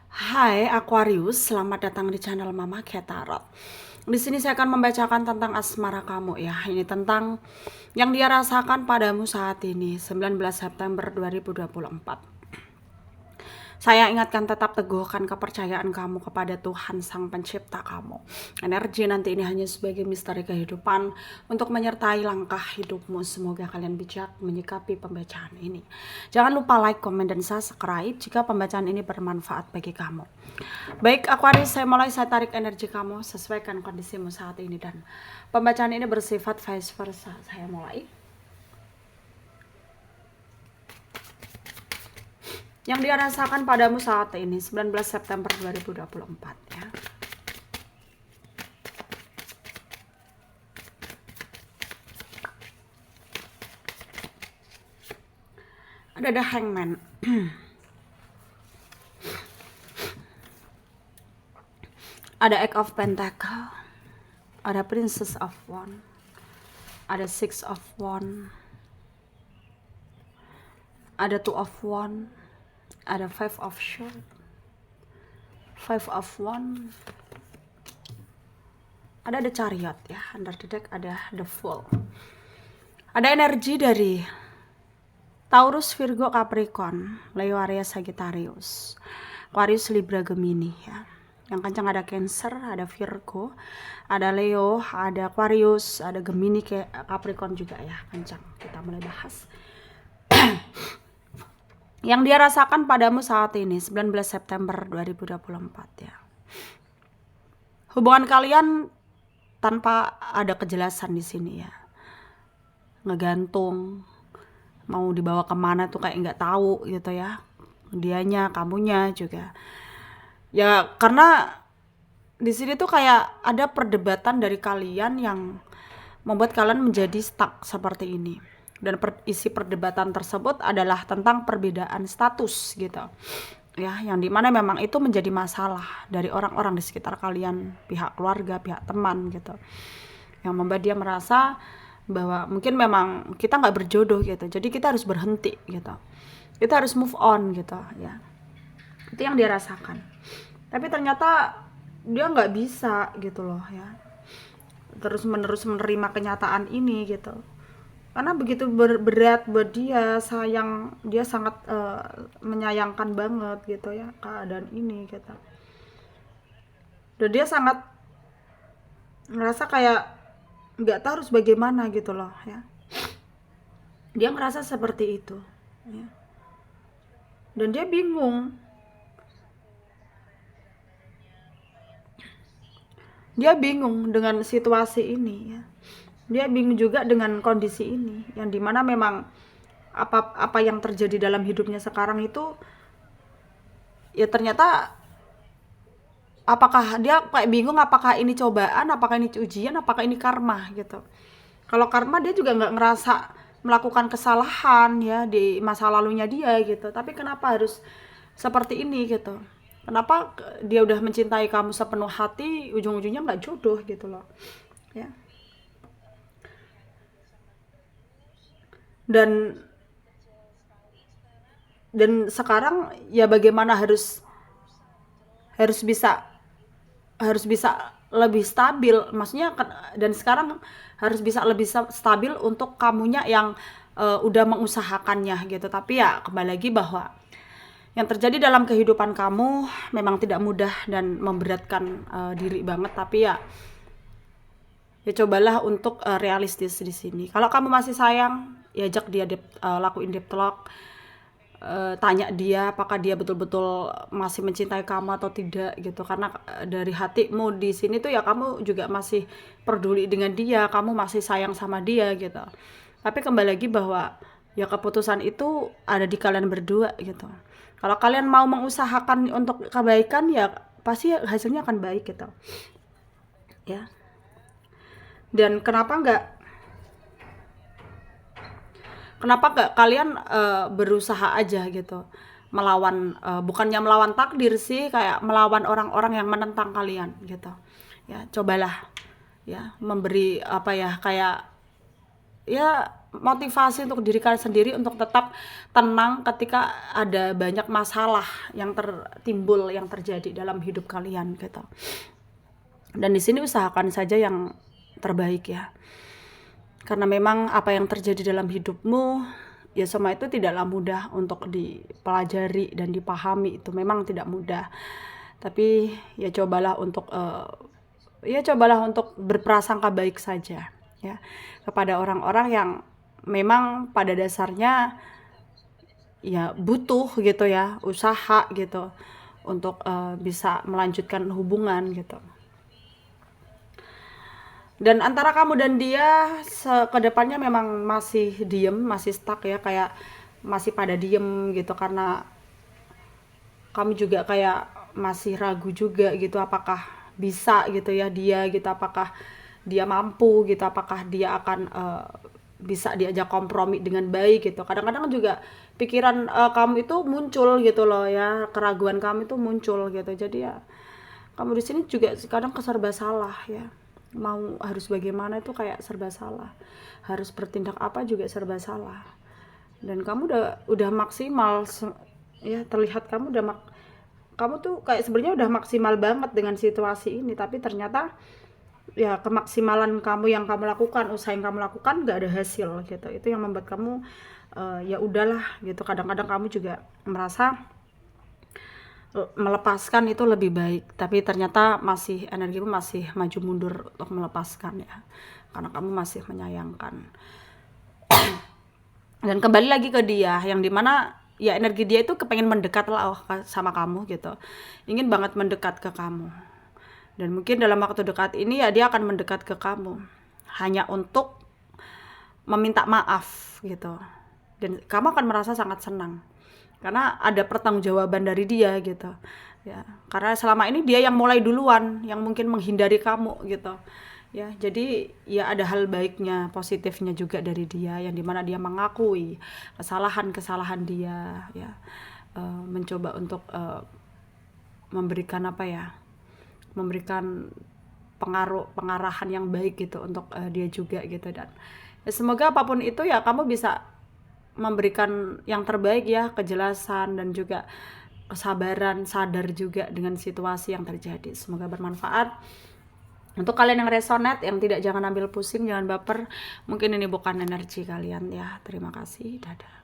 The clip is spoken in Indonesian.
Hai Aquarius, selamat datang di channel Mama Ketarot. Di sini saya akan membacakan tentang asmara kamu ya. Ini tentang yang dia rasakan padamu saat ini, 19 September 2024. Saya ingatkan tetap teguhkan kepercayaan kamu kepada Tuhan Sang Pencipta kamu. Energi nanti ini hanya sebagai misteri kehidupan untuk menyertai langkah hidupmu. Semoga kalian bijak menyikapi pembacaan ini. Jangan lupa like, komen, dan subscribe jika pembacaan ini bermanfaat bagi kamu. Baik Aquarius, saya tarik energi kamu, sesuaikan kondisimu saat ini, dan pembacaan ini bersifat vice versa. Saya mulai. Yang dia rasakan padamu saat ini, 19 September 2024 ya. Ada The Hangman. Ada Eight of Pentacle. Ada Princess of Wands. Ada Six of Wands. Ada Two of Wands. Ada Five of Swords, Five of Wands, ada The Chariot ya, under the deck ada The Fool. Ada energi dari Taurus, Virgo, Capricorn, Leo, Aries, Sagittarius, Aquarius, Libra, Gemini ya. Yang kencang ada Cancer, ada Virgo, ada Leo, ada Aquarius, ada Gemini, Capricorn juga ya, kencang. Kita mulai bahas. Yang dia rasakan padamu saat ini, 19 September 2024 ya. Hubungan kalian tanpa ada kejelasan di sini ya. Ngegantung, mau dibawa kemana tuh kayak nggak tahu gitu ya. Dianya, kamunya juga. Ya karena di sini tuh kayak ada perdebatan dari kalian yang membuat kalian menjadi stuck seperti ini. Dan isi perdebatan tersebut adalah tentang perbedaan status gitu ya, yang dimana memang itu menjadi masalah dari orang-orang di sekitar kalian, pihak keluarga, pihak teman gitu, yang membuat dia merasa bahwa mungkin memang kita nggak berjodoh gitu, jadi kita harus berhenti gitu, kita harus move on gitu ya. Itu yang dia rasakan, tapi ternyata dia nggak bisa gitu loh ya, terus menerus menerima kenyataan ini gitu, karena begitu berat buat dia, dia sangat menyayangkan banget gitu ya keadaan ini gitu, dan dia sangat ngerasa kayak nggak tahu harus bagaimana gitu loh ya, dia ngerasa seperti itu ya. Dan dia bingung, dengan situasi ini ya. Dia bingung juga dengan kondisi ini, yang dimana memang apa yang terjadi dalam hidupnya sekarang itu ya, ternyata apakah dia kayak bingung, apakah ini cobaan, apakah ini ujian, apakah ini karma gitu. Kalau karma, dia juga nggak ngerasa melakukan kesalahan ya di masa lalunya dia gitu, tapi kenapa harus seperti ini gitu, kenapa dia udah mencintai kamu sepenuh hati, ujung-ujungnya nggak jodoh gitu loh ya. Dan sekarang ya bagaimana harus bisa lebih stabil, maksudnya dan sekarang harus bisa lebih stabil untuk kamunya yang udah mengusahakannya gitu. Tapi ya kembali lagi bahwa yang terjadi dalam kehidupan kamu memang tidak mudah dan memberatkan diri banget, tapi ya cobalah untuk realistis di sini. Kalau kamu masih sayang, ya ajak dia lakuin deep talk. Tanya dia apakah dia betul-betul masih mencintai kamu atau tidak gitu, karena dari hatimu di sini tuh ya kamu juga masih peduli dengan dia, kamu masih sayang sama dia gitu. Tapi kembali lagi bahwa ya keputusan itu ada di kalian berdua gitu. Kalau kalian mau mengusahakan untuk kebaikan ya pasti hasilnya akan baik gitu ya. Dan kenapa nggak kalian berusaha aja gitu, melawan bukannya melawan takdir sih, kayak melawan orang-orang yang menentang kalian gitu ya. Cobalah ya memberi apa ya, kayak ya motivasi untuk diri kalian sendiri untuk tetap tenang ketika ada banyak masalah yang tertimbul, yang terjadi dalam hidup kalian gitu. Dan di sini usahakan saja yang terbaik ya. Karena memang apa yang terjadi dalam hidupmu, ya semua itu tidaklah mudah untuk dipelajari dan dipahami, itu memang tidak mudah. Tapi ya cobalah untuk berprasangka baik saja ya kepada orang-orang yang memang pada dasarnya ya butuh gitu ya, usaha gitu untuk bisa melanjutkan hubungan gitu. Dan antara kamu dan dia kedepannya memang masih diem, masih stuck ya, kayak masih pada diem gitu, karena kamu juga kayak masih ragu juga gitu, apakah bisa gitu ya dia gitu, apakah dia mampu gitu, apakah dia akan bisa diajak kompromi dengan baik gitu. Kadang-kadang juga pikiran kamu itu muncul gitu loh ya, keraguan kamu itu muncul gitu. Jadi ya kamu di sini juga kadang keserba salah ya, mau harus bagaimana itu kayak serba salah, harus bertindak apa juga serba salah. Dan kamu udah maksimal ya, terlihat kamu kamu tuh kayak sebenarnya udah maksimal banget dengan situasi ini, tapi ternyata ya kemaksimalan kamu yang kamu lakukan, usaha yang kamu lakukan nggak ada hasil gitu. Itu yang membuat kamu ya udahlah gitu. Kadang-kadang kamu juga merasa melepaskan itu lebih baik, tapi ternyata masih energimu masih maju mundur untuk melepaskan ya, karena kamu masih menyayangkan. Dan kembali lagi ke dia, yang dimana ya energi dia itu kepengen mendekat lah sama kamu gitu, ingin banget mendekat ke kamu. Dan mungkin dalam waktu dekat ini ya dia akan mendekat ke kamu hanya untuk meminta maaf gitu, dan kamu akan merasa sangat senang karena ada pertanggungjawaban dari dia gitu ya, karena selama ini dia yang mulai duluan, yang mungkin menghindari kamu gitu ya. Jadi ya ada hal baiknya, positifnya juga dari dia, yang dimana dia mengakui kesalahan dia ya, mencoba untuk memberikan memberikan pengarahan yang baik gitu untuk dia juga gitu. Dan ya semoga apapun itu ya kamu bisa memberikan yang terbaik ya, kejelasan dan juga kesabaran, sadar juga dengan situasi yang terjadi. Semoga bermanfaat untuk kalian yang resonate, yang tidak, jangan ambil pusing, jangan baper. Mungkin ini bukan energi kalian ya. Terima kasih, dadah.